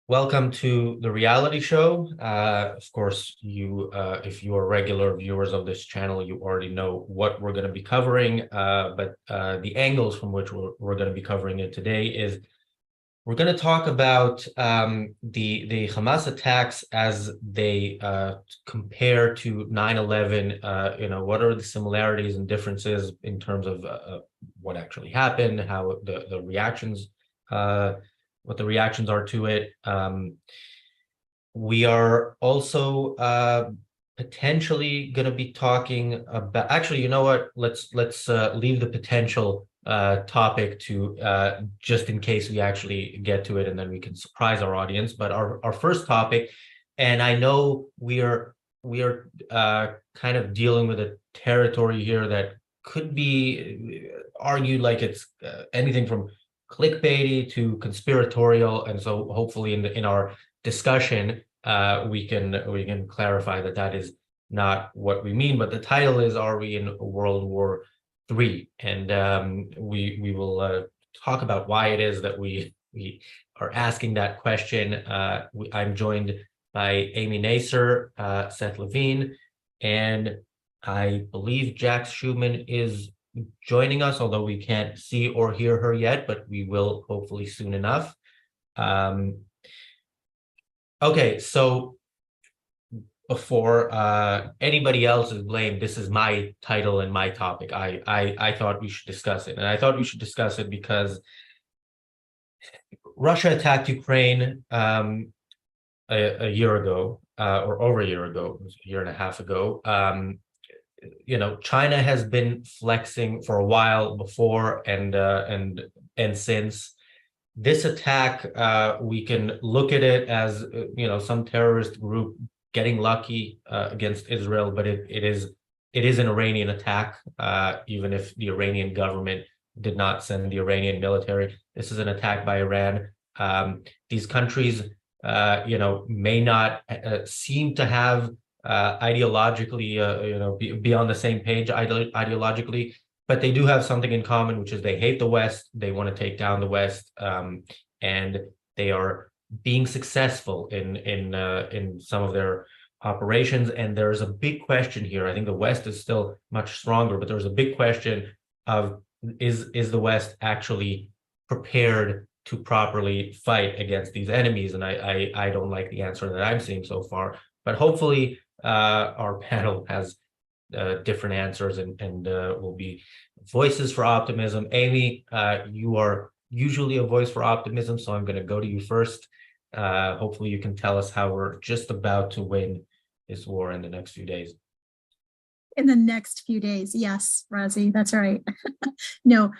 Welcome to the reality show. Of course, if you are regular viewers of this channel, you already know what we're going to be covering. But the angles from which we're going to be covering it today is we're going to talk about the Hamas attacks as they compare to 9/11. What are the similarities and differences in terms of what actually happened, how the reactions. What the reactions are to it. We are also potentially going to be talking about. Actually, you know what? Let's leave the potential topic to just in case we actually get to it, and then we can surprise our audience. But our first topic, and I know we are kind of dealing with a territory here that could be argued like it's anything from clickbaity to conspiratorial, and so hopefully in our discussion we can clarify that is not what we mean. But the title is, are we in World War III? And we will talk about why it is that we are asking that question. I'm joined by Amy Nasser, Seth Levine, and I believe Jax Schumann is joining us, although we can't see or hear her yet, but we will hopefully soon enough. Okay, so before anybody else is blamed, this is my title and my topic. I thought we should discuss it, and I thought we should discuss it because Russia attacked Ukraine a year ago, or over a year ago, a year and a half ago. China has been flexing for a while before and since. This attack, we can look at it as some terrorist group getting lucky against Israel, but it is an Iranian attack, even if the Iranian government did not send the Iranian military. This is an attack by Iran. These countries, may not seem to have ideologically, be on the same page ideologically, but they do have something in common, which is they hate the West. They want to take down the West, and they are being successful in some of their operations. And there's a big question here. I think the West is still much stronger, but there's a big question of is the West actually prepared to properly fight against these enemies? And I don't like the answer that I'm seeing so far, but hopefully our panel has different answers and will be voices for optimism. Amy, you are usually a voice for optimism, so I'm going to go to you first. Hopefully you can tell us how we're just about to win this war in the next few days. In the next few days, yes, Razi, that's right. No,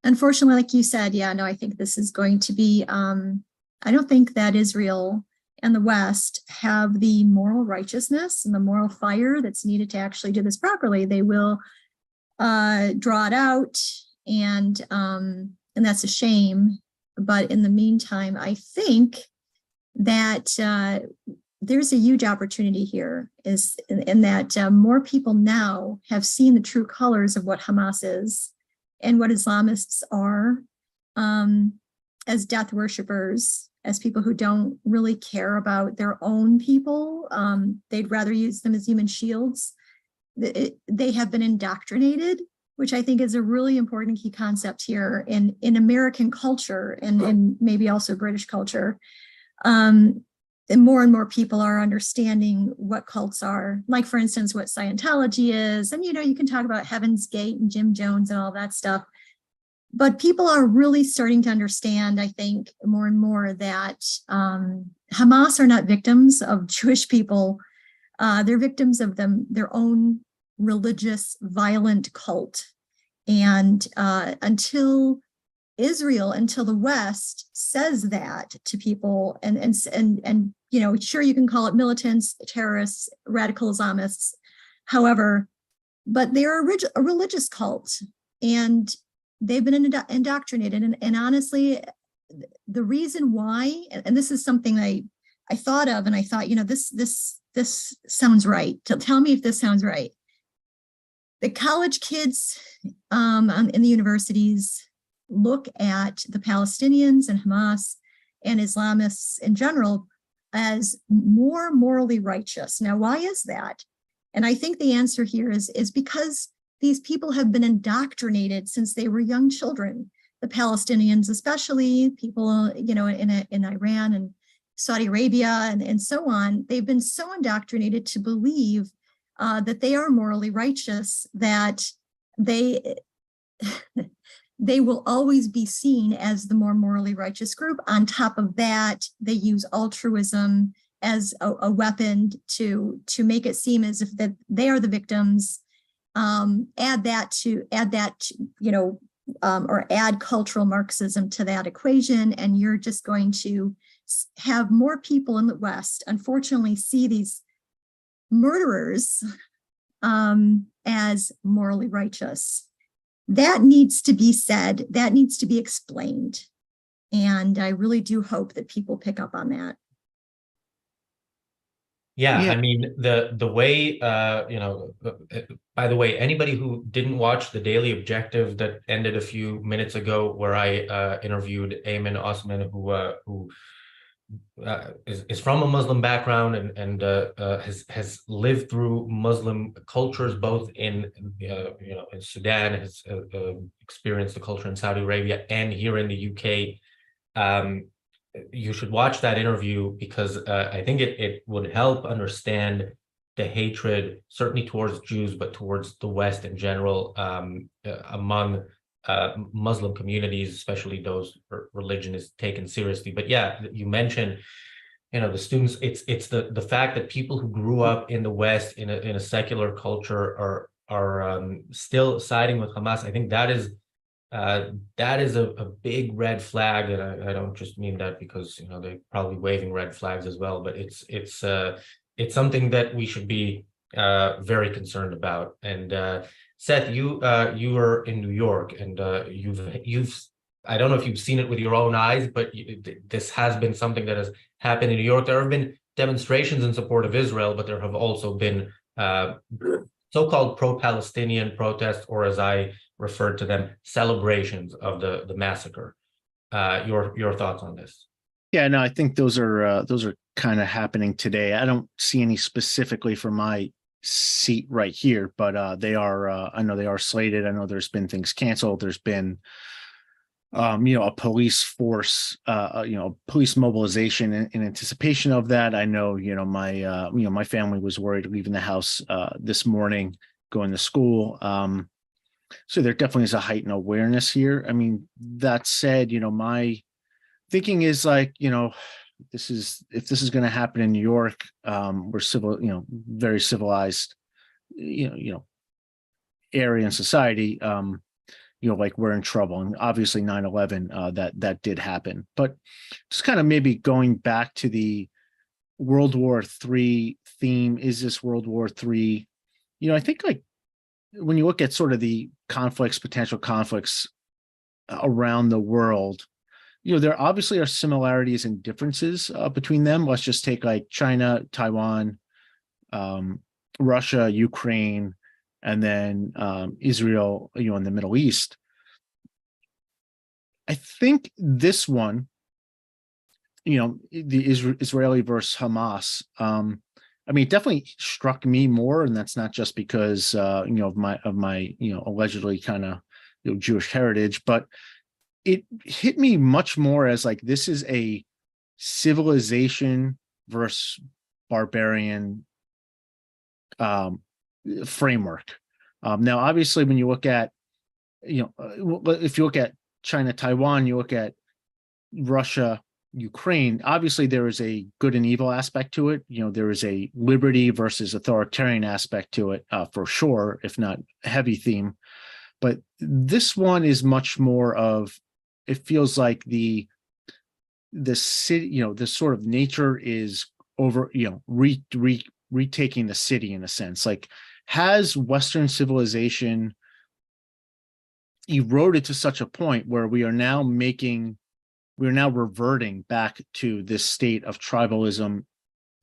unfortunately, like you said, I think this is going to be, I don't think that Israel and the West have the moral righteousness and the moral fire that's needed to actually do this properly. They will draw it out, and that's a shame. But in the meantime, I think that there's a huge opportunity here, is in that more people now have seen the true colors of what Hamas is and what Islamists are, as death worshipers, as people who don't really care about their own people. They'd rather use them as human shields. They have been indoctrinated, which I think is a really important key concept here in American culture and maybe also British culture. And more people are understanding what cults are, like, for instance, what Scientology is. And, you can talk about Heaven's Gate and Jim Jones and all that stuff. But people are really starting to understand, I think, more and more that Hamas are not victims of Jewish people. They're victims of their own religious, violent cult. And until the West says that to people, and sure, you can call it militants, terrorists, radical Islamists, however, but they're a religious cult, and they've been indoctrinated. And honestly, the reason why, and this is something I thought of, and I thought, this sounds right. Tell me if this sounds right. The college kids in the universities look at the Palestinians and Hamas and Islamists in general as more morally righteous. Now, why is that? And I think the answer here is because these people have been indoctrinated since they were young children. The Palestinians, especially people, in Iran and Saudi Arabia and so on, they've been so indoctrinated to believe that they are morally righteous, that they they will always be seen as the more morally righteous group. On top of that, they use altruism as a weapon to make it seem as if that they are the victims. Add cultural Marxism to that equation, and you're just going to have more people in the West, unfortunately, see these murderers as morally righteous. That needs to be said. That needs to be explained. And I really do hope that people pick up on that. Yeah, Yeah. I mean, the way, by the way, anybody who didn't watch the Daily Objective that ended a few minutes ago, where I interviewed Ayman Osman, who is from a Muslim background and has lived through Muslim cultures, both in in Sudan, has experienced the culture in Saudi Arabia and here in the UK. You should watch that interview, because I think it would help understand the hatred, certainly towards Jews, but towards the West in general, among Muslim communities, especially those where religion is taken seriously. But yeah, you mentioned, the students. It's the fact that people who grew up in the West in a secular culture are still siding with Hamas. I think that is a big red flag, and I don't just mean that because they're probably waving red flags as well, but it's something that we should be very concerned about. And Seth, you were in New York, and you've I don't know if you've seen it with your own eyes, but this has been something that has happened in New York. There have been demonstrations in support of Israel, but there have also been so-called pro-Palestinian protests, or as I referred to them, celebrations of the massacre. Your thoughts on this? Yeah, no, I think those are kind of happening today. I don't see any specifically for my seat right here, but they are. I know they are slated. I know there's been things canceled. There's been, a police force, police mobilization in anticipation of that. I know, my family was worried leaving the house this morning, going to school. So there definitely is a heightened awareness here. I mean, that said, my thinking is like, if this is going to happen in New York, we're civil, very civilized, area in society, like we're in trouble. And obviously 9/11, that did happen. But just kind of maybe going back to the World War III theme, is this World War III? I think like when you look at sort of the potential conflicts around the world, there obviously are similarities and differences between them. Let's just take like China, Taiwan, Russia, Ukraine, and then Israel, in the Middle East. I think this one, the Israeli versus Hamas, it definitely struck me more, and that's not just because of my allegedly kind of Jewish heritage, but it hit me much more as like this is a civilization versus barbarian framework. Now, obviously, when you look at if you look at China, Taiwan, you look at Russia, Ukraine, obviously there is a good and evil aspect to it. There is a liberty versus authoritarian aspect to it, for sure, if not a heavy theme. But this one is much more of, it feels like the city, the sort of nature is over, retaking the city in a sense. Like, has Western civilization eroded to such a point where we are now reverting back to this state of tribalism,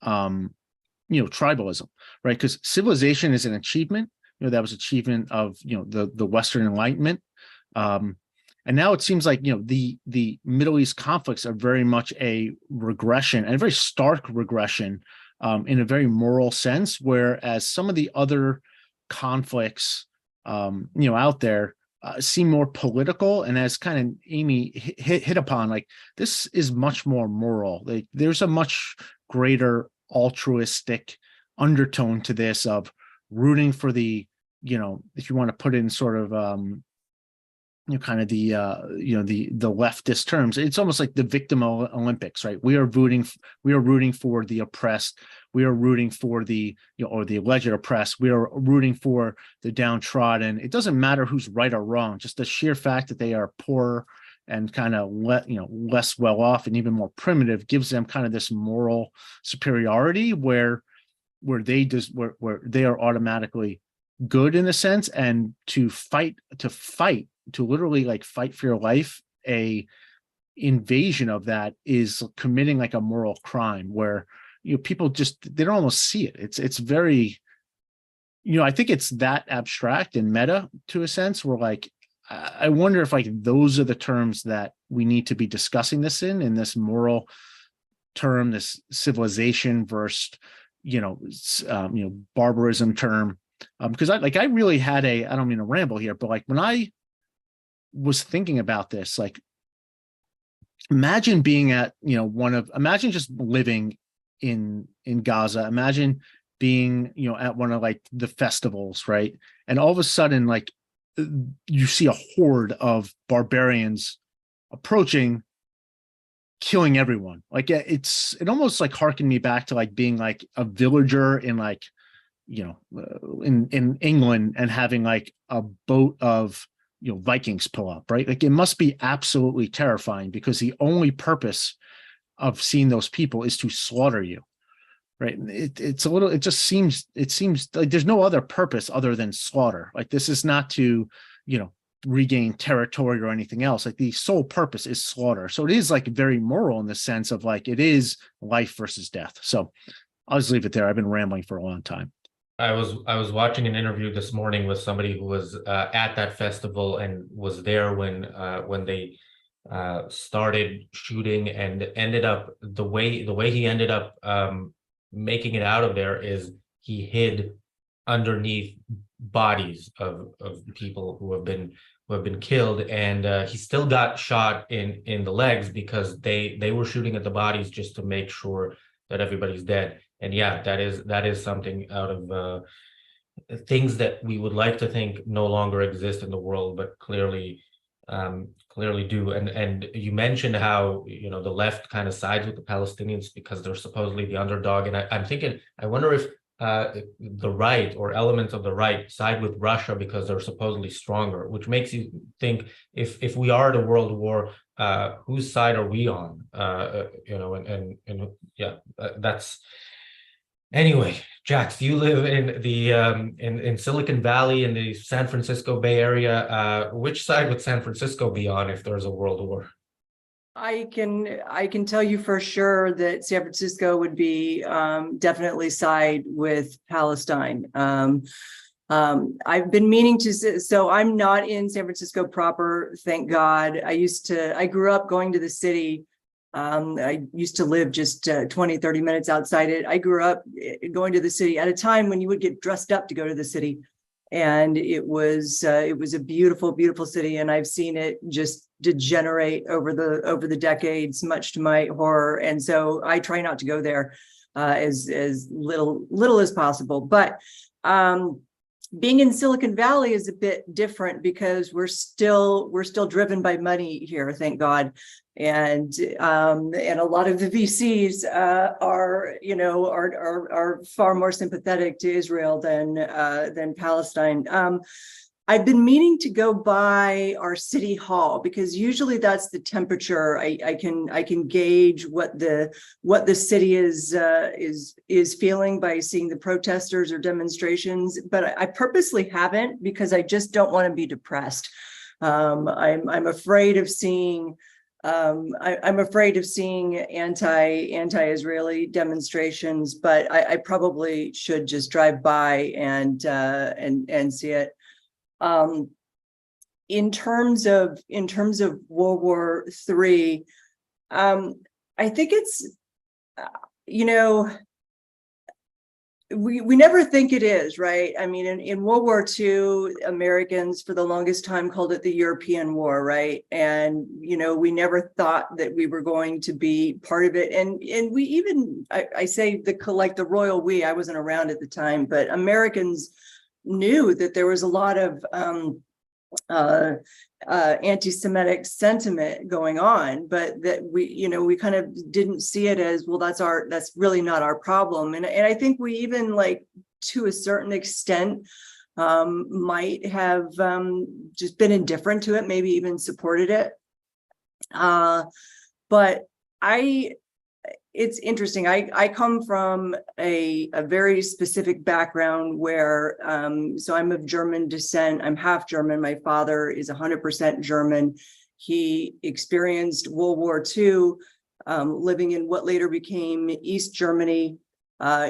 tribalism, right? Because civilization is an achievement, that was achievement of, the Western Enlightenment. And now it seems like, the Middle East conflicts are very much a regression, and a very stark regression, in a very moral sense, whereas some of the other conflicts, out there, seem more political. And as kind of Amy hit upon, like, this is much more moral. Like, there's a much greater altruistic undertone to this, of rooting for the, if you want to put in sort of, kind of the the leftist terms, it's almost like the victim Olympics, right? We are rooting for the oppressed. We are rooting for the, or the alleged oppressed. We are rooting for the downtrodden. It doesn't matter who's right or wrong. Just the sheer fact that they are poorer and kind of less well off and even more primitive gives them kind of this moral superiority where they are automatically good in a sense. And to literally like fight for your life, a invasion of that is committing like a moral crime, where people just, they don't almost see it. It's very, I think it's that abstract and meta to a sense, where like I wonder if like those are the terms that we need to be discussing this in this moral term, this civilization versus barbarism term. Because I really had I don't mean to ramble here, but like when I was thinking about this, like, imagine being at, imagine just living in Gaza, imagine being, at one of like the festivals, right? And all of a sudden, like, you see a horde of barbarians approaching, killing everyone. Like, it almost like harkened me back to like being like a villager in like, in England, and having like a boat of Vikings pull up, right? Like, it must be absolutely terrifying, because the only purpose of seeing those people is to slaughter you, right? It seems like there's no other purpose other than slaughter. Like, this is not to regain territory or anything else. Like, the sole purpose is slaughter. So it is like very moral in the sense of like, it is life versus death. So I'll just leave it there. I've been rambling for a long time. I was watching an interview this morning with somebody who was at that festival and was there when they started shooting, and ended up the way he ended up making it out of there is he hid underneath bodies of people who have been killed, and he still got shot in the legs because they were shooting at the bodies just to make sure that everybody's dead. And yeah, that is something out of things that we would like to think no longer exist in the world, but clearly do. And you mentioned how the left kind of sides with the Palestinians because they're supposedly the underdog. And I'm thinking, I wonder if the right or elements of the right side with Russia because they're supposedly stronger, which makes you think if we are at a world war, whose side are we on? And yeah, that's. Anyway, Jax, you live in the in Silicon Valley in the San Francisco Bay Area. Which side would San Francisco be on if there's a world war? I can tell you for sure that San Francisco would be definitely side with Palestine. I've been meaning to, so I'm not in San Francisco proper, thank God. I grew up going to the city. I used to live just 20, 30 minutes outside it. I grew up going to the city at a time when you would get dressed up to go to the city. And it was a beautiful, beautiful city. And I've seen it just degenerate over the decades, much to my horror. And so I try not to go there as little as possible. But being in Silicon Valley is a bit different because we're still driven by money here, thank God. And a lot of the VCs are far more sympathetic to Israel than Palestine. I've been meaning to go by our city hall because usually that's the temperature. I can gauge what the city is feeling by seeing the protesters or demonstrations, but I purposely haven't because I just don't want to be depressed. I'm afraid of seeing. I'm afraid of seeing anti-Israeli demonstrations, but I probably should just drive by and see it. in terms of World War III, I think it's, you know, we never think it is, right? I mean, in World War II, Americans for the longest time called it the European War, right? And, you know, we never thought that we were going to be part of it. And we even, I say the royal we, I wasn't around at the time, but Americans knew that there was a lot of anti-Semitic sentiment going on, but that we kind of didn't see it as, well, that's really not our problem. And I think we even, like, to a certain extent, might have just been indifferent to it, maybe even supported it. But it's interesting. I come from a very specific background where, so I'm of German descent. I'm half German. My father is 100% German. He experienced World War II, living in what later became East Germany.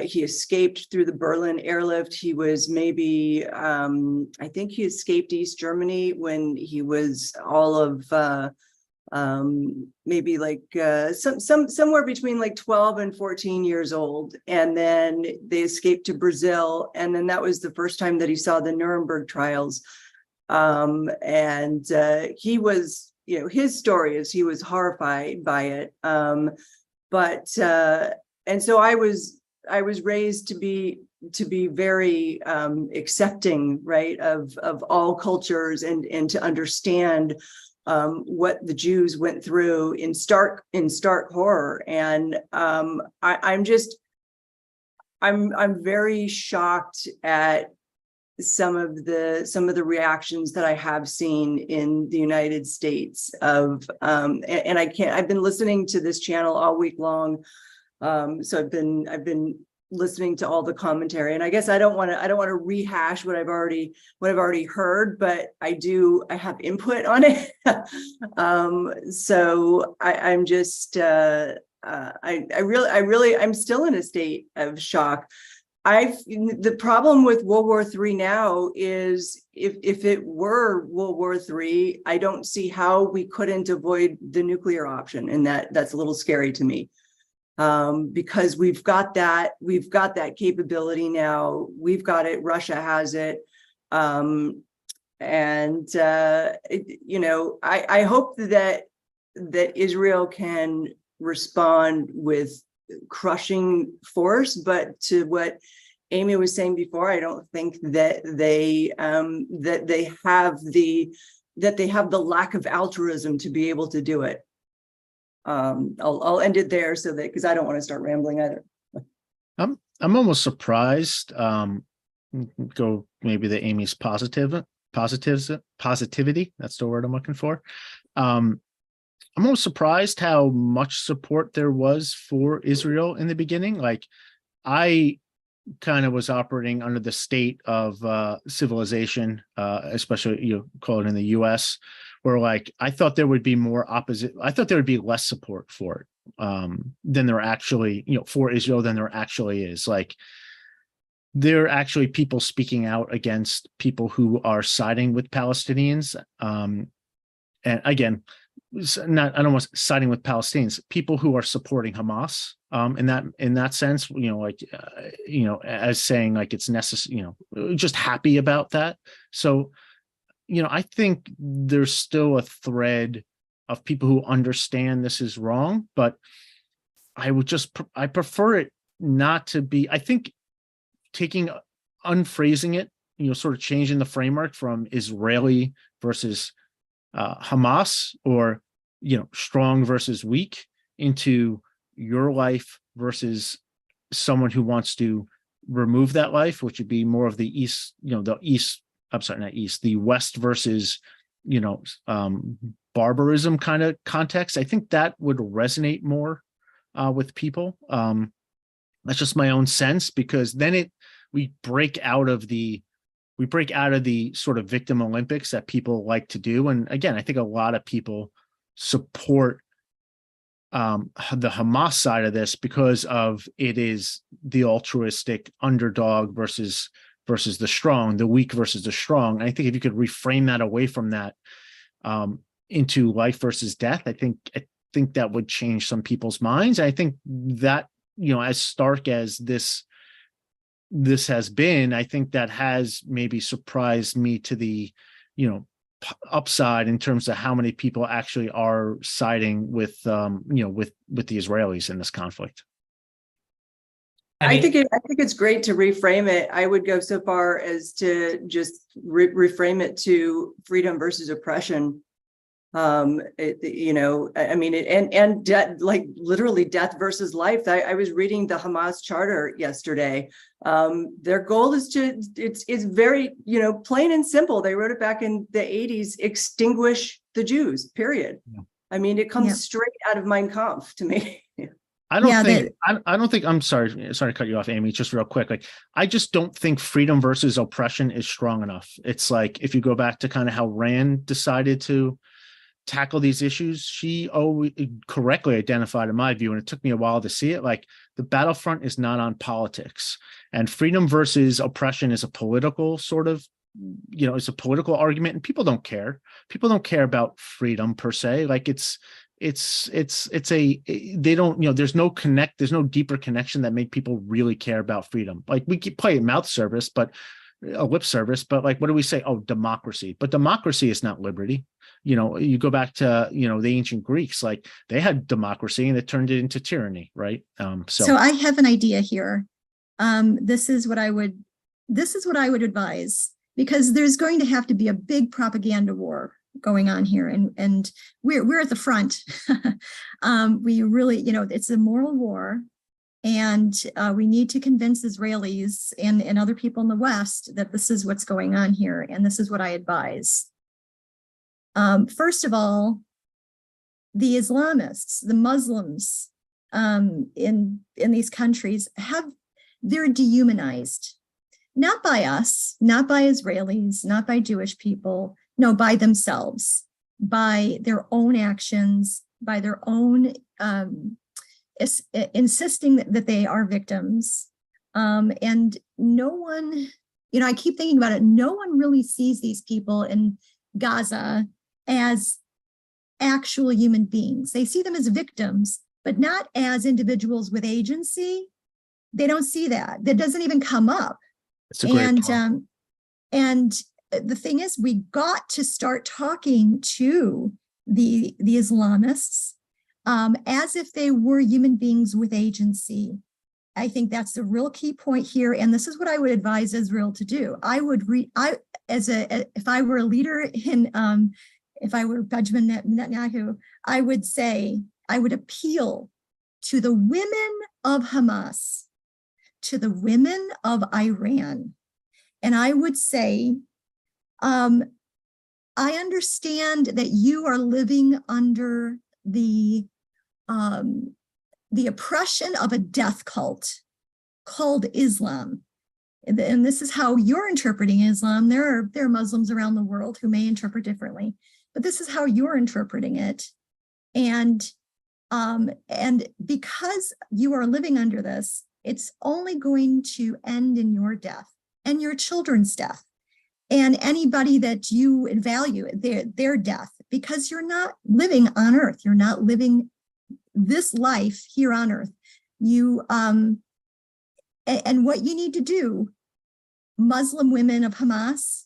He escaped through the Berlin airlift. He was maybe, I think he escaped East Germany when he was all of, maybe like somewhere between like 12 and 14 years old. And then they escaped to Brazil. And then that was the first time that he saw the Nuremberg trials. And he was, you know, his story is he was horrified by it. And so I was raised to be very accepting, right, of all cultures and to understand what the Jews went through in stark horror. And I'm very shocked at some of the reactions that I have seen in the United States of and I've been listening to this channel all week long. So I've been listening to all the commentary, and I guess I don't want to rehash what I've already heard, but I have input on it. So I'm just I'm still in a state of shock. The problem with World War III now is if it were World War III, I don't see how we couldn't avoid the nuclear option, and that's a little scary to me. Because we've got that capability now. We've got it. Russia has it. You know, I hope that Israel can respond with crushing force, but to what Amy was saying before, I don't think that they have the lack of altruism to be able to do it. I'll end it there so that, because I don't want to start rambling either. I'm almost surprised. Go maybe the Amy's positivity. That's the word I'm looking for. I'm almost surprised how much support there was for Israel in the beginning. Like, I kind of was operating under the state of civilization, especially you call it in the US, where, like, I thought there would be more opposite. I thought there would be less support for it than there actually, for Israel than there actually is. Like, there are actually people speaking out against people who are siding with Palestinians. And again, I don't want siding with Palestinians, people who are supporting Hamas in that sense, as saying, like, it's necessary, just happy about that. So, I think there's still a thread of people who understand this is wrong, but I prefer it not to be. I think unphrasing it, sort of changing the framework from Israeli versus Hamas, or, strong versus weak, into your life versus someone who wants to remove that life, which would be more of the East, the West versus, barbarism kind of context. I think that would resonate more with people. That's just my own sense, because then we break out of the sort of victim Olympics that people like to do. And again, I think a lot of people support the Hamas side of this because of it is the altruistic underdog versus versus the strong, the weak versus the strong. And I think if you could reframe that away from that into life versus death, I think that would change some people's minds. I think that, as stark as this has been, I think that has maybe surprised me to the, upside in terms of how many people actually are siding with, with the Israelis in this conflict. I think it's great to reframe it. I would go so far as to just reframe it to freedom versus oppression. Death, like literally death versus life. I was reading the Hamas charter yesterday. Their goal is it's very, plain and simple. They wrote it back in the 80s, extinguish the Jews, period. Yeah. I mean, it comes straight out of Mein Kampf to me. I don't think, I'm sorry to cut you off, Amy, just real quick. Like, I just don't think freedom versus oppression is strong enough. It's like, if you go back to kind of how Rand decided to tackle these issues, she always correctly identified, in my view, and it took me a while to see it, like the battlefront is not on politics, and freedom versus oppression is a political sort of, it's a political argument, and people don't care. People don't care about freedom per se. Like they don't, there's no deeper connection that make people really care about freedom. Like, we keep playing mouth service, but a lip service, but like, what do we say? Oh, democracy. But democracy is not liberty. You go back to, the ancient Greeks, like they had democracy and it turned it into tyranny, right? So I have an idea here. This is what I would advise, because there's going to have to be a big propaganda war going on here, and we're at the front. We really, it's a moral war, and we need to convince Israelis and other people in the West that this is what's going on here, and this is what I advise. First of all, the Islamists, the Muslims in these countries they're dehumanized, not by us, not by Israelis, not by Jewish people, no, by themselves, by their own actions, by their own insisting that they are victims. And no one, I keep thinking about it, no one really sees these people in Gaza as actual human beings. They see them as victims, but not as individuals with agency. They don't see that. That doesn't even come up. That's a great point. And the thing is, we got to start talking to the Islamists as if they were human beings with agency. I think that's the real key point here, and this is what I would advise Israel to do. If I were a leader if I were Benjamin Netanyahu, I would appeal to the women of Hamas, to the women of Iran, and I would say, I understand that you are living under the oppression of a death cult called Islam. And this is how you're interpreting Islam. There are Muslims around the world who may interpret differently, but this is how you're interpreting it. And because you are living under this, it's only going to end in your death and your children's death, and anybody that you value, their death, because you're not living on earth. You're not living this life here on earth. And what you need to do, Muslim women of Hamas,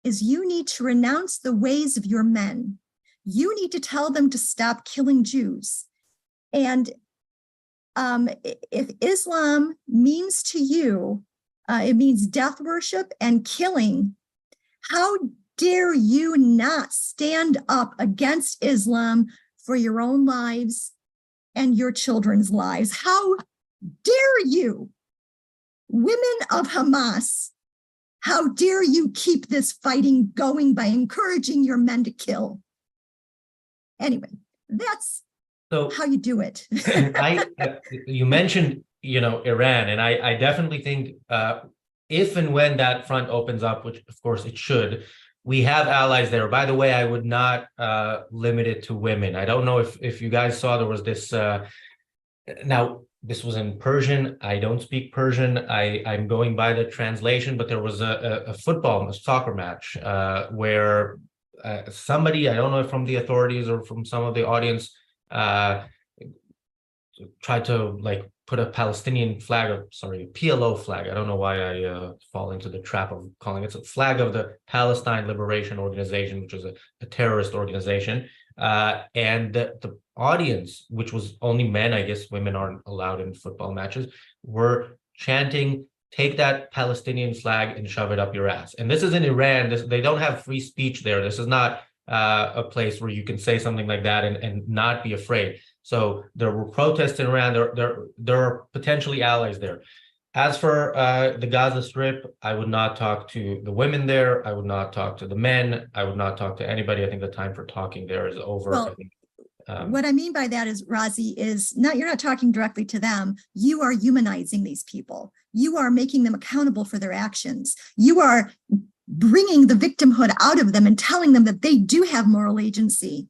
is you need to renounce the ways of your men. You need to tell them to stop killing Jews. And if Islam means to you, it means death worship and killing, how dare you not stand up against Islam for your own lives and your children's lives? How dare you, women of Hamas, how dare you keep this fighting going by encouraging your men to kill? Anyway, that's how you do it. You mentioned, Iran, and I definitely think if and when that front opens up, which of course it should, we have allies there. By the way, I would not limit it to women. I don't know if you guys saw, there was this Now, this was in Persian. I don't speak Persian. I'm going by the translation, but there was a football, a soccer match where somebody, I don't know if from the authorities or from some of the audience, tried to like put a Palestinian flag, or sorry, a PLO flag. I don't know why I fall into the trap of calling it a flag of the Palestine Liberation Organization, which is a terrorist organization. And the audience, which was only men, I guess women aren't allowed in football matches, were chanting, "Take that Palestinian flag and shove it up your ass." And this is in Iran. They don't have free speech there. This is not a place where you can say something like that and not be afraid. So there were protests in Iran. There are potentially allies there. As for the Gaza Strip, I would not talk to the women there. I would not talk to the men. I would not talk to anybody. I think the time for talking there is over. Well, I think, what I mean by that is, Razi, is you're not talking directly to them. You are humanizing these people. You are making them accountable for their actions. You are bringing the victimhood out of them and telling them that they do have moral agency.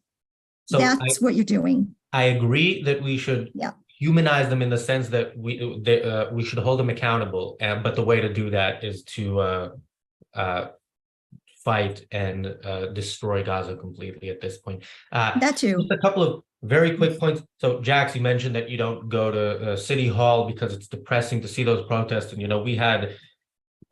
So that's what you're doing. I agree that we should humanize them in the sense that we should hold them accountable. But the way to do that is to fight and destroy Gaza completely at this point. That too. Just a couple of very quick points. So, Jax, you mentioned that you don't go to City Hall because it's depressing to see those protests. And, you know, we had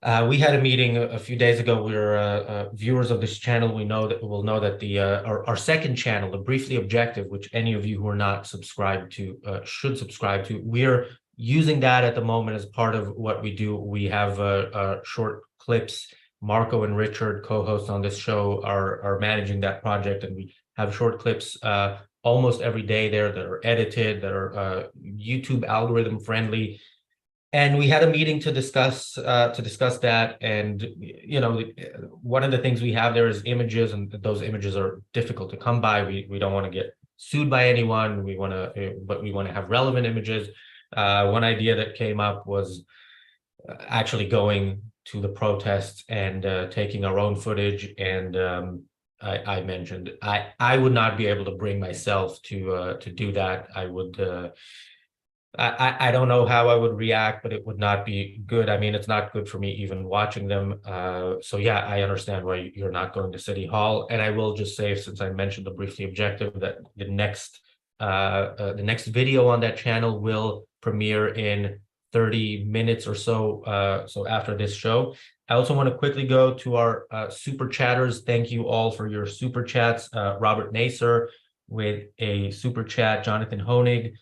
a meeting a few days ago. We're viewers of this channel. Will know that the our second channel, the Briefly Objective, which any of you who are not subscribed to should subscribe to. We're using that at the moment as part of what we do. We have short clips. Marco and Richard, co-hosts on this show, are managing that project, and we have short clips almost every day there that are edited, that are YouTube algorithm friendly. And we had a meeting to discuss that. And, you know, one of the things we have there is images, and those images are difficult to come by. We don't want to get sued by anyone. But we want to have relevant images. One idea that came up was actually going to the protests and taking our own footage. And I mentioned I would not be able to bring myself to do that. I would. I don't know how I would react, but it would not be good. I mean, it's not good for me even watching them. So yeah, I understand why you're not going to City Hall. And I will just say, since I mentioned the Briefly Objective, that the next video on that channel will premiere in 30 minutes or so. So after this show. I also want to quickly go to our super chatters. Thank you all for your super chats. Robert Naser with a super chat. Jonathan Honig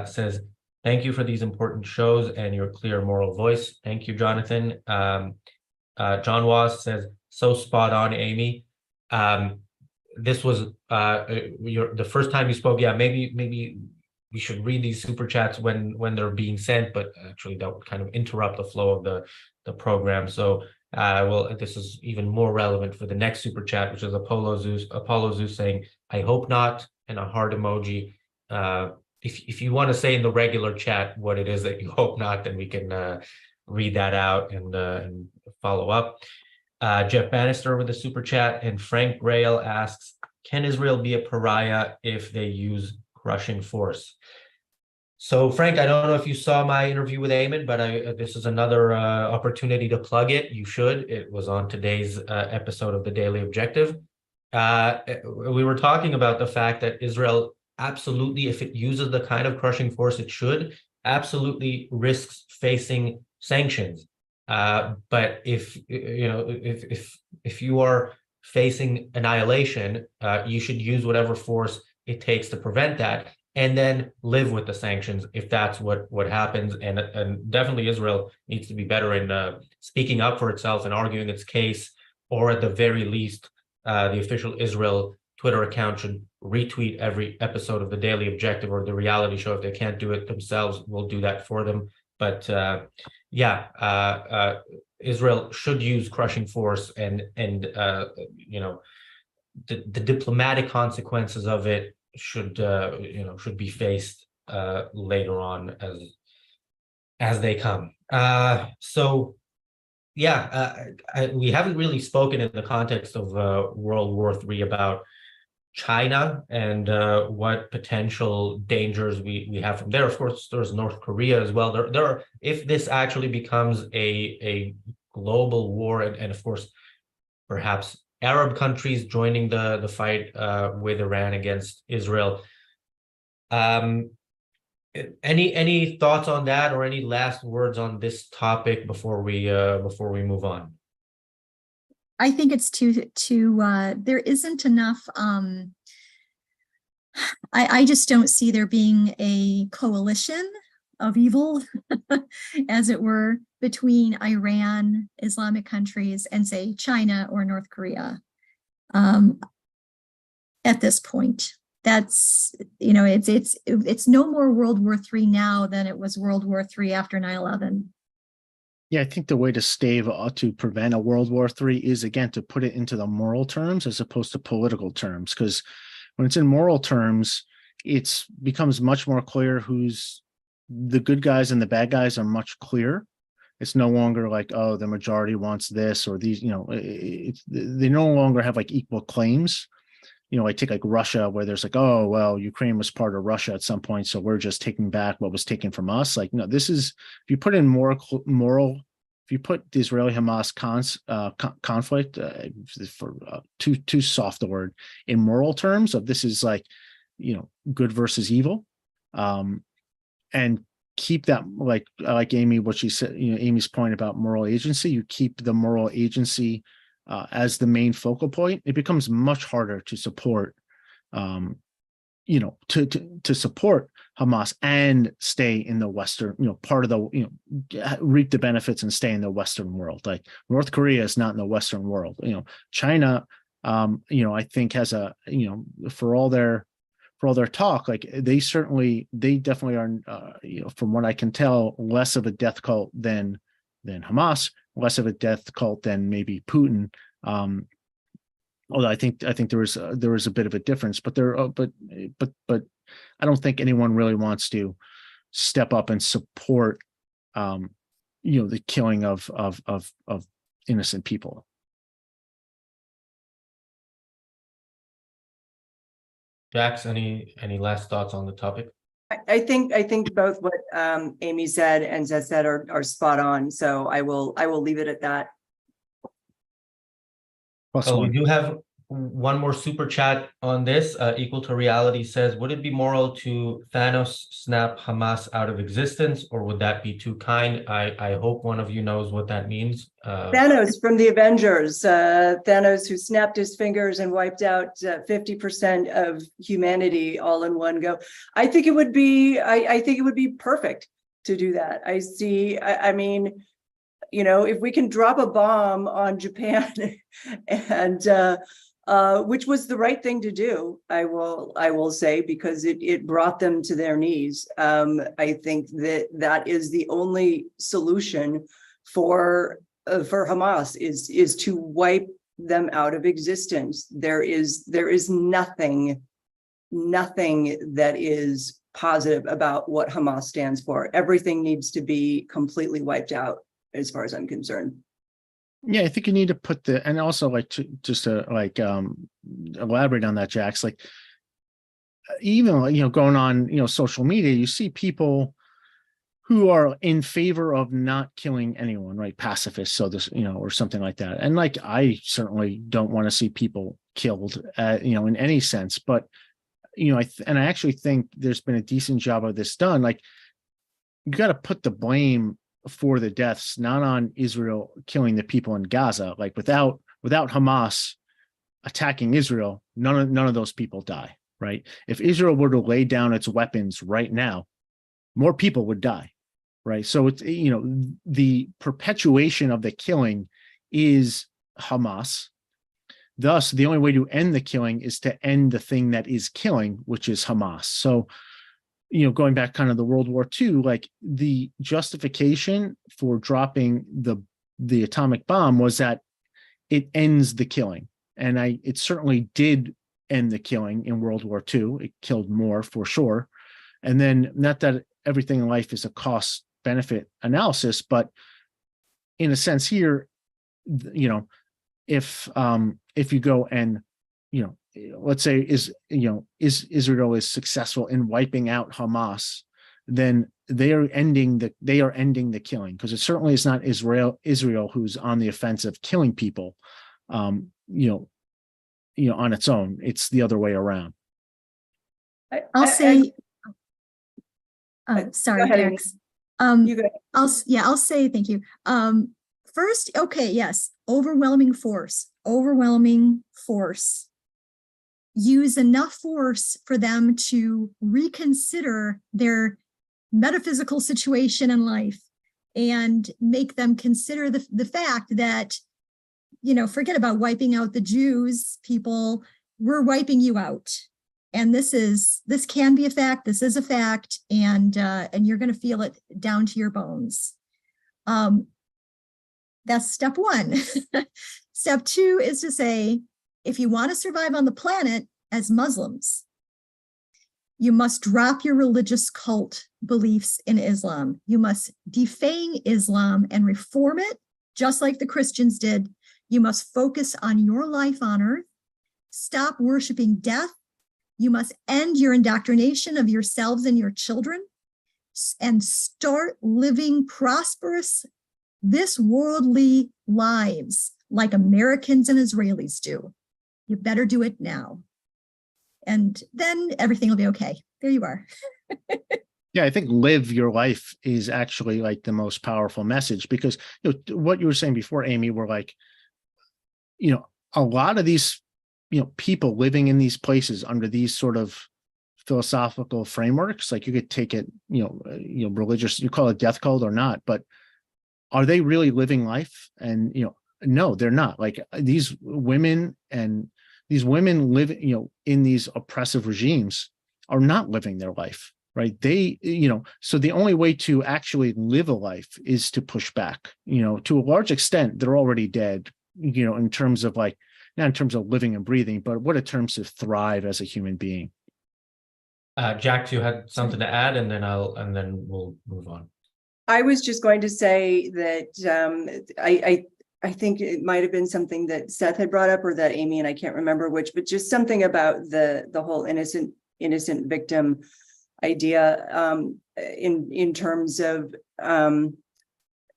says, "Thank you for these important shows and your clear moral voice." Thank you, Jonathan. John Was says, "So spot on, Amy." This was the first time you spoke. Yeah, maybe we should read these super chats when they're being sent, but actually that would kind of interrupt the flow of the program. So well, this is even more relevant for the next super chat, which is Apollo Zeus saying, "I hope not," and a heart emoji. If you want to say in the regular chat what it is that you hope not, then we can read that out and follow up. Jeff Bannister with a super chat, and Frank Grail asks, "Can Israel be a pariah if they use crushing force?" So, Frank, I don't know if you saw my interview with Ayn, but this is another opportunity to plug it. You should. It was on today's episode of the Daily Objective. We were talking about the fact that Israel absolutely, if it uses the kind of crushing force it should, absolutely risks facing sanctions. But if you are facing annihilation, you should use whatever force it takes to prevent that, and then live with the sanctions if that's what happens. And definitely Israel needs to be better in speaking up for itself and arguing its case, or at the very least, the official Israel Twitter account should retweet every episode of the Daily Objective or the reality show. If they can't do it themselves, we'll do that for them. But Israel should use crushing force, and the diplomatic consequences of it should be faced later on as they come. We haven't really spoken in the context of World War III about China and what potential dangers we have from there. Of course, there's North Korea as well. There are, if this actually becomes a global war, and of course, perhaps Arab countries joining the fight with Iran against Israel. Any thoughts on that, or any last words on this topic before we move on? I think it's there isn't enough. I just don't see there being a coalition of evil, as it were, between Iran, Islamic countries, and say China or North Korea. At this point, that's, it's no more World War III now than it was World War III after 9/11. Yeah, I think the way to prevent a World War III is, again, to put it into the moral terms as opposed to political terms. Because when it's in moral terms, it becomes much more clear who's the good guys and the bad guys are much clearer. It's no longer like, oh, the majority wants this or these, they no longer have like equal claims. Like take like Russia, where there's like, oh, well, Ukraine was part of Russia at some point, so we're just taking back what was taken from us. Like, no, this is, if you put in moral, if you put the Israeli-Hamas conflict, for too soft a word, in moral terms of this is like, good versus evil, and keep that, like Amy, what she said, Amy's point about moral agency, you keep the moral agency as the main focal point, it becomes much harder to support, to support Hamas and stay in the Western, part of the, reap the benefits and stay in the Western world. Like North Korea is not in the Western world. China, I think has a, for all their talk, like they definitely are, from what I can tell, less of a death cult than Hamas, less of a death cult than maybe Putin. Although I think there was a bit of a difference, but I don't think anyone really wants to step up and support, the killing of innocent people. Jax, any last thoughts on the topic? I think both what Amy said and Zed said are spot on. So I will leave it at that. We do have one more super chat on this. Equal to Reality says, would it be moral to Thanos snap Hamas out of existence, or would that be too kind? I hope one of you knows what that means. Thanos from the Avengers, Thanos who snapped his fingers and wiped out 50% of humanity all in one go. I think it would be perfect to do that. I mean, if we can drop a bomb on Japan and which was the right thing to do, I will say, because it brought them to their knees. I think that is the only solution for Hamas is to wipe them out of existence. There is nothing that is positive about what Hamas stands for. Everything needs to be completely wiped out, as far as I'm concerned. Yeah, I think you need to put and also like to elaborate on that, Jax, like even, going on, social media, you see people who are in favor of not killing anyone, right? Pacifists. So this, or something like that. And like, I certainly don't want to see people killed, in any sense, but, I actually think there's been a decent job of this done. Like, you got to put the blame for the deaths not on Israel killing the people in Gaza. Like without Hamas attacking Israel, none of those people die, right? If Israel were to lay down its weapons right now, more people would die, right? So it's, the perpetuation of the killing is Hamas. Thus, the only way to end the killing is to end the thing that is killing, which is Hamas. So, going back kind of the World War II, like the justification for dropping the atomic bomb was that it ends the killing. And it certainly did end the killing in World War II. It killed more for sure. And then, not that everything in life is a cost benefit analysis, but in a sense here, if you go and, let's say is Israel is successful in wiping out Hamas, then they are ending the killing, because it certainly is not Israel who's on the offensive killing people, on its own. It's the other way around. I'll say, sorry, go ahead, Dex. You go. I'll say thank you. First, okay, yes, overwhelming force. Use enough force for them to reconsider their metaphysical situation in life and make them consider the fact that, forget about wiping out the Jews, people, we're wiping you out. And this can be a fact, this is a fact, and you're going to feel it down to your bones. That's step one. Step two is to say, if you want to survive on the planet as Muslims, you must drop your religious cult beliefs in Islam. You must defang Islam and reform it, just like the Christians did. You must focus on your life on earth. Stop worshiping death. You must end your indoctrination of yourselves and your children and start living prosperous, this worldly lives like Americans and Israelis do. You better do it now. And then everything will be okay. There you are. Yeah, I think live your life is actually like the most powerful message, because what you were saying before, Amy, were like, a lot of these, people living in these places under these sort of philosophical frameworks, like you could take it, religious, you call it death cult or not, but are they really living life? And, no, they're not. Like these women live, in these oppressive regimes are not living their life, right? They, so the only way to actually live a life is to push back, to a large extent, they're already dead, in terms of like, not in terms of living and breathing, but what it terms to thrive as a human being. Jax, you had something to add, and then we'll move on. I was just going to say that I think it might have been something that Seth had brought up, or that Amy, and I can't remember which, but just something about the whole innocent victim idea, in terms of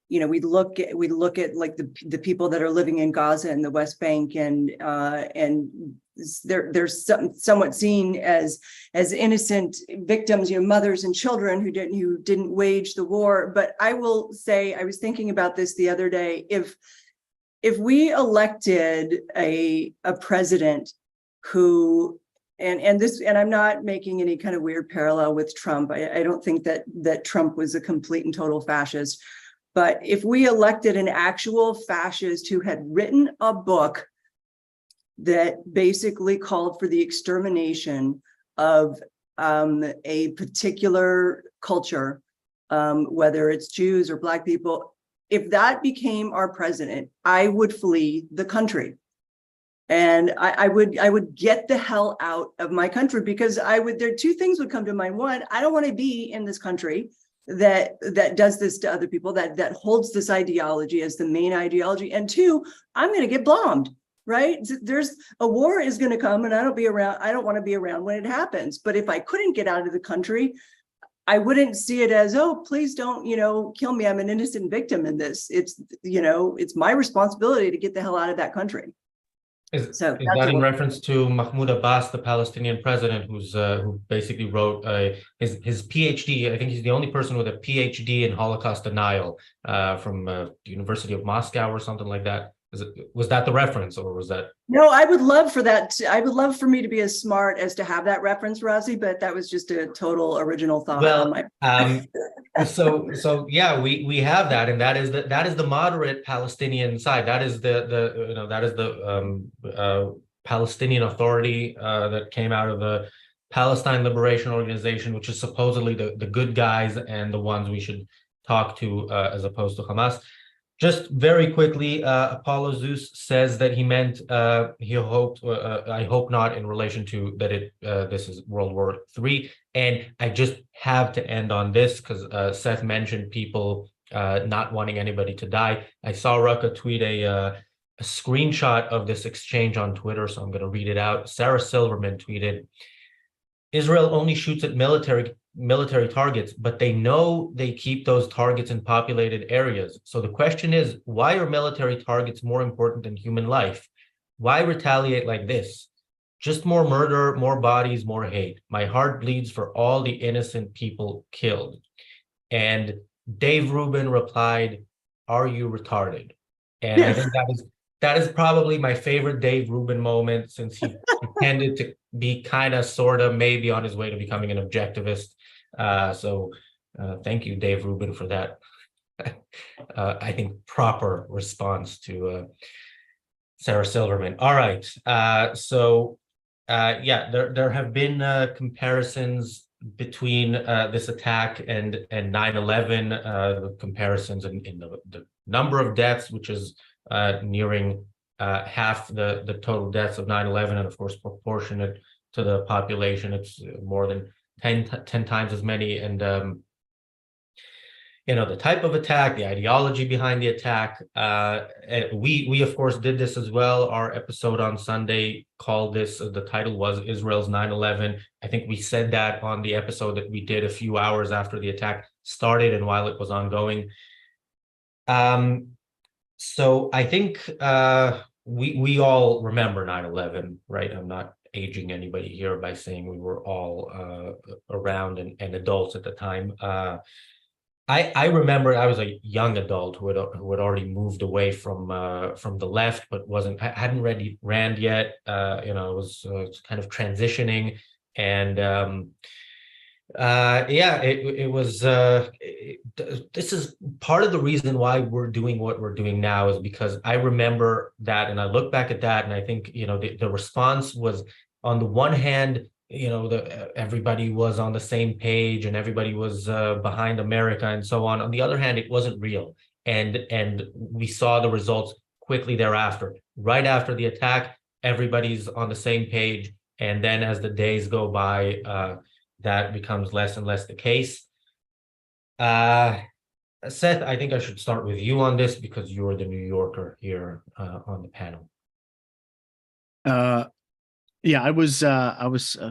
we look at like the people that are living in Gaza and the West Bank, and they're somewhat seen as innocent victims, mothers and children who didn't wage the war. But I will say, I was thinking about this the other day, if we elected a president who, and I'm not making any kind of weird parallel with Trump. I don't think that Trump was a complete and total fascist. But if we elected an actual fascist who had written a book that basically called for the extermination of a particular culture, whether it's Jews or Black people, if that became our president, I would flee the country. And I would get the hell out of my country, because there are two things would come to mind. One, I don't want to be in this country that does this to other people, that holds this ideology as the main ideology. And two, I'm going to get bombed, right? There's a war is going to come, and I don't want to be around when it happens. But if I couldn't get out of the country, I wouldn't see it as, oh, please don't, kill me. I'm an innocent victim in this. It's my responsibility to get the hell out of that country. Is that in reference to Mahmoud Abbas, the Palestinian president, who basically wrote his PhD? I think he's the only person with a PhD in Holocaust denial from the University of Moscow or something like that. Was that the reference, or was that? No, I would love for that. I would love for me to be as smart as to have that reference, Razi, but that was just a total original thought. Well, so yeah, we have that, and that is the moderate Palestinian side. That is the Palestinian Authority that came out of the Palestine Liberation Organization, which is supposedly the good guys and the ones we should talk to, as opposed to Hamas. Just very quickly, Apollo Zeus says that he meant he hoped, I hope not, in relation to that this is World War III. And I just have to end on this because Seth mentioned people not wanting anybody to die. I saw Rucka tweet a a screenshot of this exchange on Twitter, so I'm going to read it out. Sarah Silverman tweeted, Israel only shoots at military targets, but they know they keep those targets in populated areas. So the question is, why are military targets more important than human life? Why retaliate like this? Just more murder, more bodies, more hate. My heart bleeds for all the innocent people killed. And Dave Rubin replied, are you retarded? And I think that is probably my favorite Dave Rubin moment, since he pretended to be kind of, sort of, maybe on his way to becoming an objectivist. So thank you, Dave Rubin, for that, I think, proper response to Sarah Silverman. All right. Yeah, there have been comparisons between this attack and 9/11, the comparisons in the number of deaths, which is nearing half the total deaths of 9/11, and of course proportionate to the population, it's more than 10 times as many. And the type of attack, the ideology behind the attack. We of course did this as well. Our episode on Sunday called this, the title was Israel's 9/11. I think we said that on the episode that we did a few hours after the attack started and while it was ongoing. So I think we all remember 9/11, right? I'm not aging anybody here by saying we were all around and adults at the time. I remember I was a young adult who had already moved away from the left, but hadn't read Rand yet. Was kind of transitioning, and it was. This is part of the reason why we're doing what we're doing now, is because I remember that, and I look back at that, and I think the response was, on the one hand, everybody was on the same page and everybody was behind America and so on. On the other hand, it wasn't real, and we saw the results quickly thereafter. Right after the attack, everybody's on the same page, and then as the days go by, that becomes less and less the case. Seth, I think I should start with you on this because you're the New Yorker here on the panel. Yeah, I was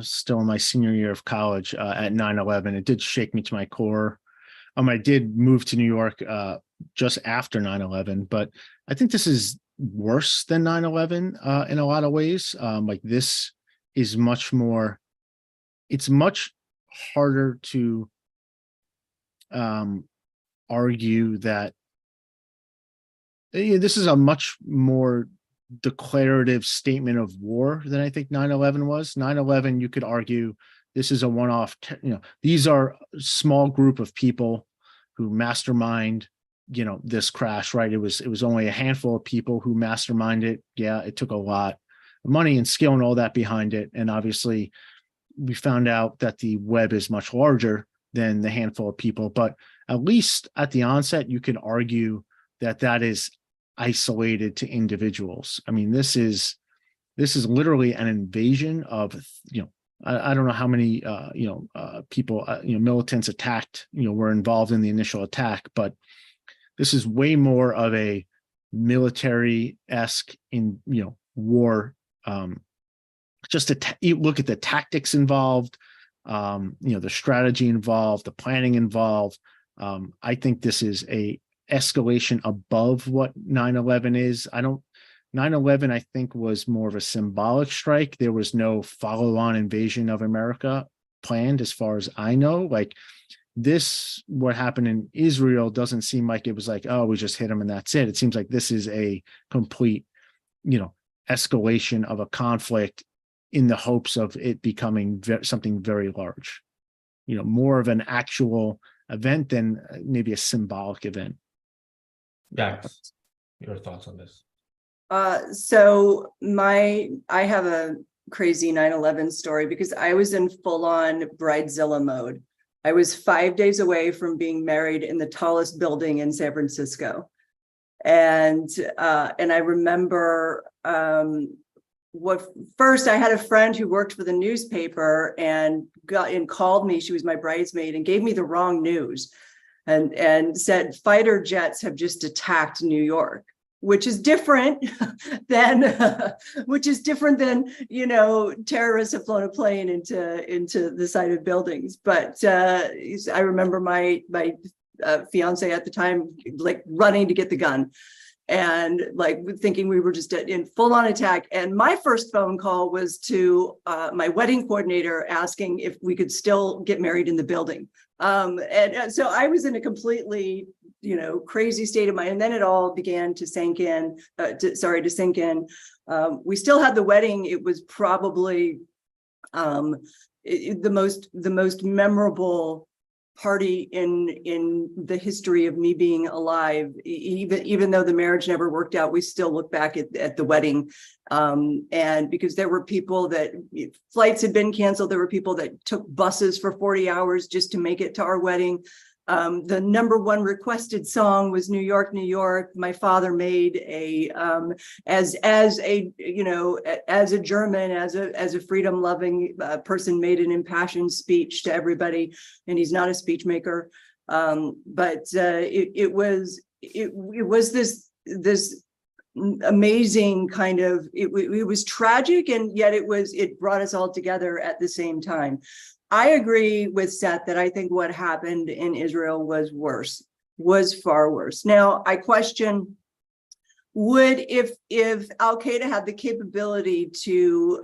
still in my senior year of college at 9/11. It did shake me to my core. I did move to New York just after 9/11, but I think this is worse than 9/11 in a lot of ways. This is much more. It's much harder to argue that this is a much more declarative statement of war than I think 9/11 was. 9/11, you could argue this is a one-off, these are a small group of people who mastermind, this crash, right? It was only a handful of people who masterminded it. Yeah, it took a lot of money and skill and all that behind it. And obviously we found out that the web is much larger than the handful of people, but at least at the onset, you can argue that is isolated to individuals. This is literally an invasion of, I don't know how many, people, militants attacked, were involved in the initial attack, but this is way more of a military-esque war. Just to look at the tactics involved, the strategy involved, the planning involved. I think this is a escalation above what 9/11 is. 9/11, I think, was more of a symbolic strike. There was no follow-on invasion of America planned, as far as I know. What happened in Israel doesn't seem like it was like, oh, we just hit them and that's it. It seems like this is a complete, escalation of a conflict in the hopes of it becoming something very large. More of an actual event than maybe a symbolic event. Dax, your thoughts on this? So I have a crazy 9/11 story because I was in full-on bridezilla mode. I was 5 days away from being married in the tallest building in San Francisco. And I remember first I had a friend who worked for the newspaper and called me. She was my bridesmaid and gave me the wrong news and said fighter jets have just attacked New York. which is different than terrorists have flown a plane into the side of buildings. But I remember my fiance at the time, like running to get the gun and like thinking we were just in full-on attack. And my first phone call was to my wedding coordinator asking if we could still get married in the building. And so I was in a completely, crazy state of mind. And then it all began to sink in. We still had the wedding. It was probably the most memorable party in the history of me being alive. Even though the marriage never worked out, we still look back at the wedding. And because there were people that flights had been canceled, there were people that took buses for 40 hours just to make it to our wedding. The #1 requested song was New York, New York. My father made as a German, as a freedom loving person, made an impassioned speech to everybody, and he's not a speech maker. But it was this amazing kind of, it was tragic, and yet it brought us all together at the same time. I agree with Seth that I think what happened in Israel was far worse. Now, I question, if Al-Qaeda had the capability to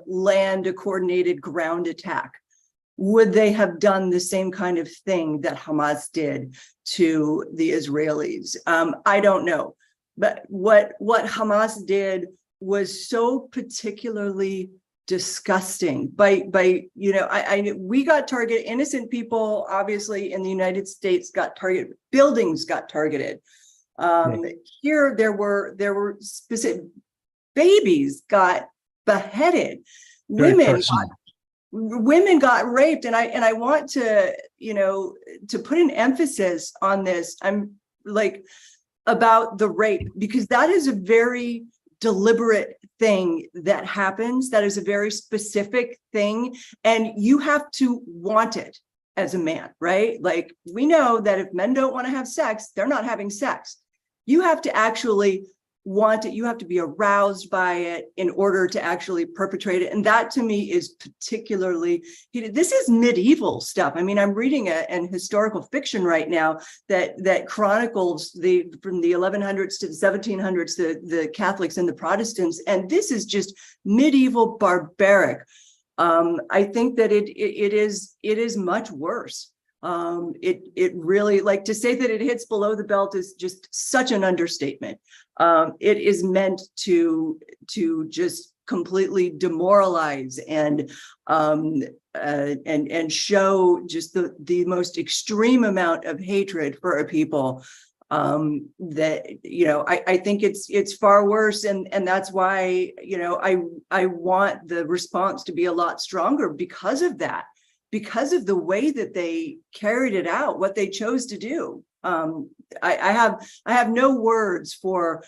land a coordinated ground attack, would they have done the same kind of thing that Hamas did to the Israelis? I don't know. But what Hamas did was so particularly disgusting. We got targeted. Innocent people, obviously, in the United States got targeted. Buildings got targeted. Here, there were specific babies got beheaded. Women got raped, and I want to put an emphasis on this. I'm like about the rape, because that is a very deliberate thing that happens. That is a very specific thing, and you have to want it as a man, right? Like, we know that if men don't want to have sex, they're not having sex. You have to actually want it. You have to be aroused by it in order to actually perpetrate it. And that, to me, is particularly, this is medieval stuff. I mean, I'm reading an historical fiction right now that chronicles from the 1100s to the 1700s, the Catholics and the Protestants. And this is just medieval barbaric. I think that it is much worse. It really, like, to say that it hits below the belt is just such an understatement. It is meant to just completely demoralize and show just the most extreme amount of hatred for a people. That I think it's far worse, and that's why I want the response to be a lot stronger because of that. Because of the way that they carried it out, what they chose to do. I have no words for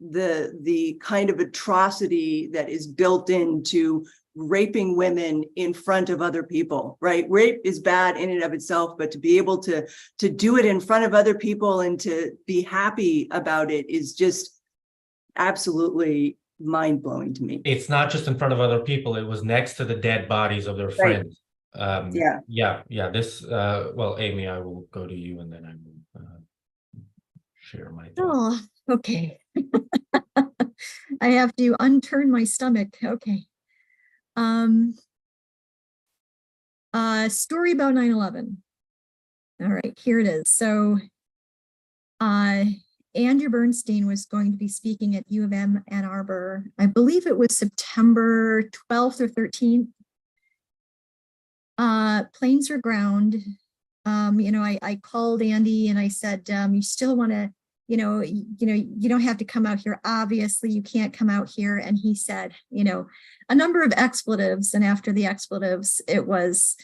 the kind of atrocity that is built into raping women in front of other people, right? Rape is bad in and of itself, but to be able to do it in front of other people and to be happy about it is just absolutely mind-blowing to me. It's not just in front of other people, it was next to the dead bodies of their friends. This well, Amy, I will go to you, and then I will share my thoughts. Oh, okay. I have to unturn my stomach. Okay. Story about 9/11. All right, here it is. So Andrew Bernstein was going to be speaking at U of M Ann Arbor. I believe it was September 12th or 13th. Planes are ground. I called Andy and I said, you still want to, you don't have to come out here. Obviously, you can't come out here. And he said, a number of expletives. And after the expletives, it was,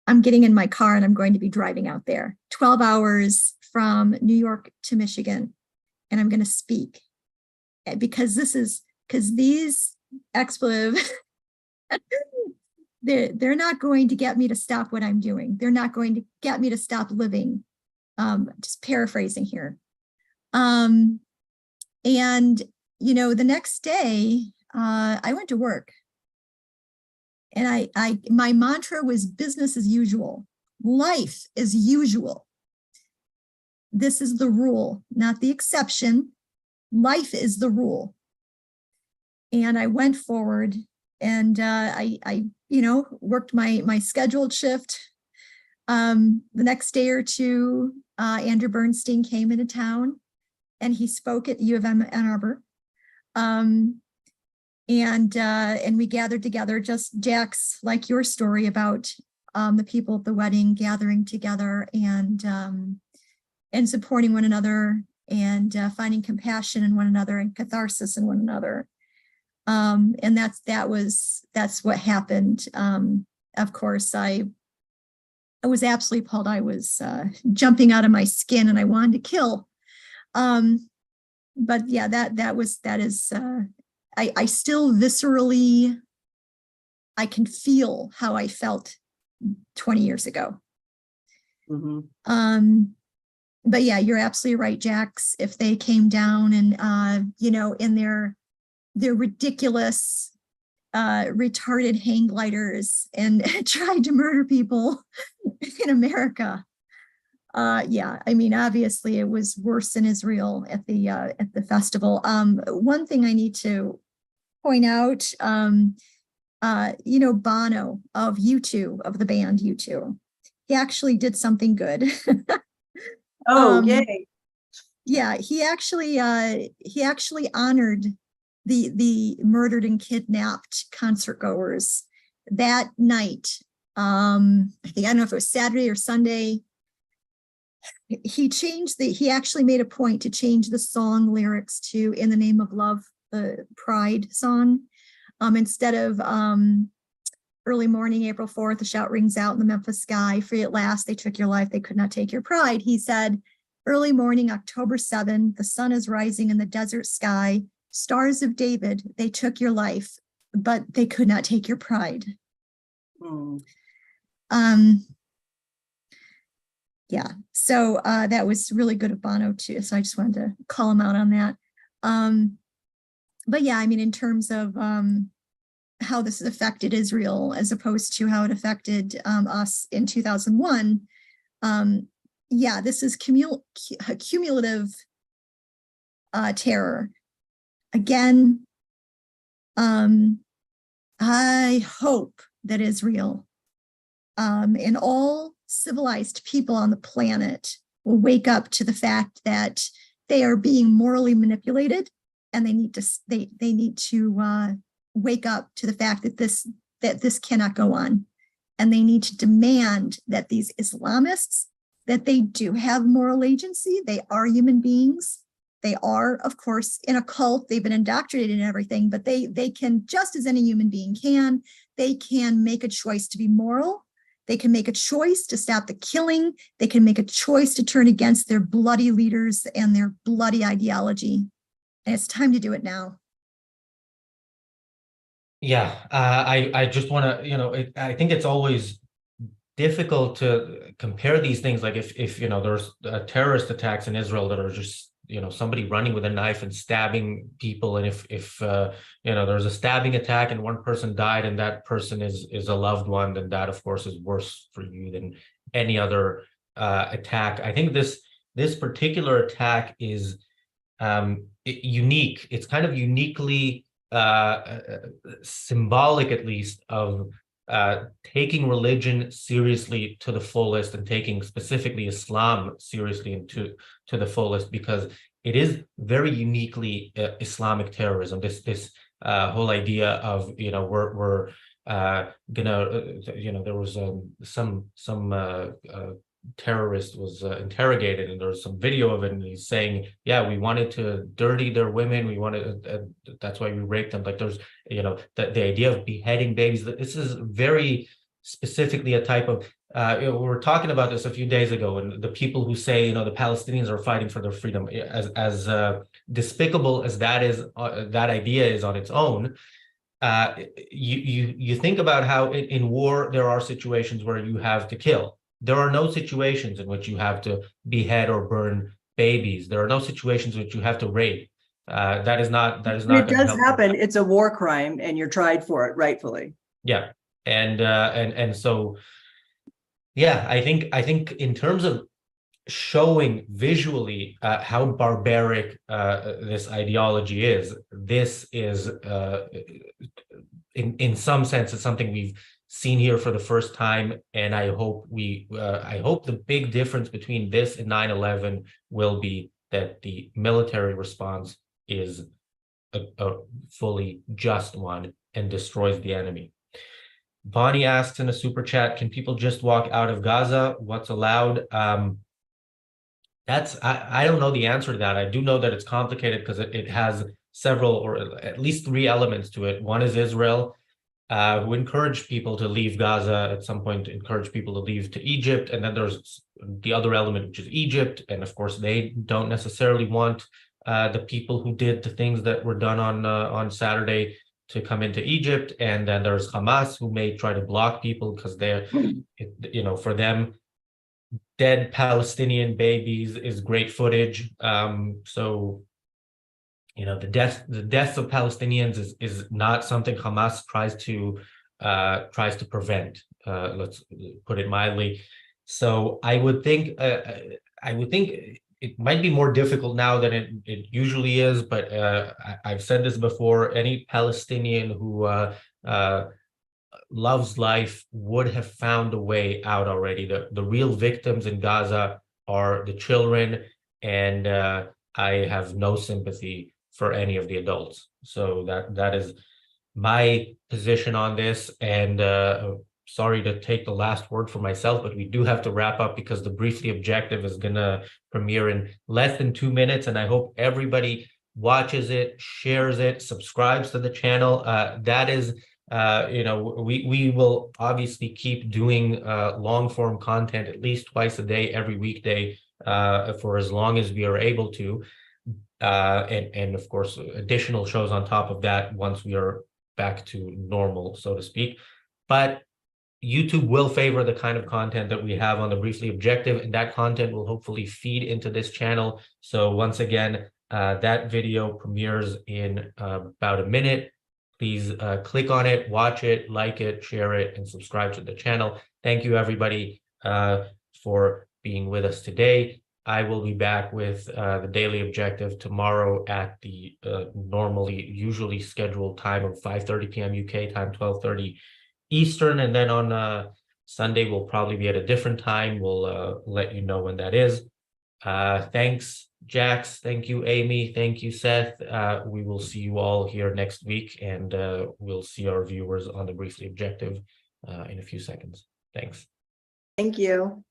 I'm getting in my car and I'm going to be driving out there 12 hours from New York to Michigan. And I'm going to speak because these expletive they're not going to get me to stop what I'm doing. They're not going to get me to stop living. Just paraphrasing here. And, you know, the next day, I went to work. And my mantra was business as usual, life as usual. This is the rule, not the exception. Life is the rule. And I went forward and I you know, worked my scheduled shift. The next day or two, Andrew Bernstein came into town and he spoke at U of M Ann Arbor. And we gathered together, just Jack's, like your story about the people at the wedding gathering together and supporting one another and finding compassion in one another and catharsis in one another. And that's what happened. Of course, I was absolutely appalled. I was jumping out of my skin and I wanted to kill. But yeah, that is I still viscerally, I can feel how I felt 20 years ago. Mm-hmm. But yeah, you're absolutely right, Jax. If they came down and, you know, in their ridiculous, retarded hang gliders and tried to murder people in America. Yeah, I mean, obviously it was worse in Israel at the festival. One thing I need to point out, you know, Bono of U2, of the band U2, he actually did something good. Oh, yay. Yeah, he actually honored the murdered and kidnapped concert goers that night. I think, I don't know if it was Saturday or Sunday. He actually made a point to change the song lyrics to "In the Name of Love," the Pride song. Instead of early morning, April 4th, the shout rings out in the Memphis sky, free at last, they took your life, they could not take your pride. He said, early morning, October 7th, the sun is rising in the desert sky, stars of David, they took your life, but they could not take your pride. Yeah, so that was really good of Bono too. So I just wanted to call him out on that. But yeah, I mean, in terms of how this has affected Israel as opposed to how it affected us in 2001, yeah, this is cumulative terror. Again, I hope that Israel and all civilized people on the planet will wake up to the fact that they are being morally manipulated, and they need to wake up to the fact that this cannot go on, and they need to demand that these Islamists, that they do have moral agency. They are human beings. They are, of course, in a cult. They've been indoctrinated and everything, but they can, just as any human being can, they can make a choice to be moral. They can make a choice to stop the killing. They can make a choice to turn against their bloody leaders and their bloody ideology. And it's time to do it now. Yeah, I just want to, you know, I think it's always difficult to compare these things. Like if you know, there's terrorist attacks in Israel that are just, you know, somebody running with a knife and stabbing people, and if you know, there's a stabbing attack and one person died and that person is a loved one, then that of course is worse for you than any other attack. I think this particular attack is unique. It's kind of uniquely symbolic, at least, of taking religion seriously to the fullest, and taking specifically Islam seriously and to the fullest, because it is very uniquely Islamic terrorism. This whole idea of, you know, we're gonna, you know, there was some terrorist was interrogated, and there was some video of it, and he's saying, yeah, we wanted to dirty their women, we wanted that's why we raped them. Like, there's, you know, the idea of beheading babies. This is very specifically a type of you know, we were talking about this a few days ago, and the people who say, you know, the Palestinians are fighting for their freedom, as despicable as that is, that idea is on its own. You think about how in war there are situations where you have to kill. There are no situations in which you have to behead or burn babies. There are no situations in which you have to rape. That is not When going it to does help. happen, it's a war crime and you're tried for it rightfully. Yeah, and so yeah, I think in terms of showing visually how barbaric this ideology is, this is in some sense it's something we've seen here for the first time, and I hope the big difference between this and 9/11 will be that the military response is a fully just one and destroys the enemy. Bonnie asks in a super chat, can people just walk out of Gaza? What's allowed? I don't know the answer to that. I do know that it's complicated because it has several or at least three elements to it. One is Israel, who encouraged people to leave Gaza at some point, encouraged people to leave to Egypt. And then there's the other element, which is Egypt. And of course, they don't necessarily want the people who did the things that were done on Saturday to come into Egypt. And then there's Hamas, who may try to block people because they're, for them, dead Palestinian babies is great footage. So, the deaths of Palestinians is not something Hamas tries to prevent. Let's put it mildly. So I would think it might be more difficult now than it usually is. But I've said this before: any Palestinian who loves life would have found a way out already. The real victims in Gaza are the children, and I have no sympathy for any of the adults. So that is my position on this. And sorry to take the last word for myself, but we do have to wrap up because the Briefly Objective is gonna premiere in less than 2 minutes, and I hope everybody watches it, shares it, subscribes to the channel. That is we will obviously keep doing long form content at least twice a day, every weekday, for as long as we are able to. And of course, additional shows on top of that once we are back to normal, so to speak. But YouTube will favor the kind of content that we have on the Briefly Objective, and that content will hopefully feed into this channel. So once again, that video premieres in about a minute. Please click on it, watch it, like it, share it, and subscribe to the channel. Thank you, everybody, for being with us today. I will be back with the Daily Objective tomorrow at the usually scheduled time of 5:30 p.m. UK time, 12:30 Eastern. And then on Sunday, we'll probably be at a different time. We'll let you know when that is. Thanks, Jax. Thank you, Amy. Thank you, Seth. We will see you all here next week, and we'll see our viewers on the Briefly Objective in a few seconds. Thanks. Thank you.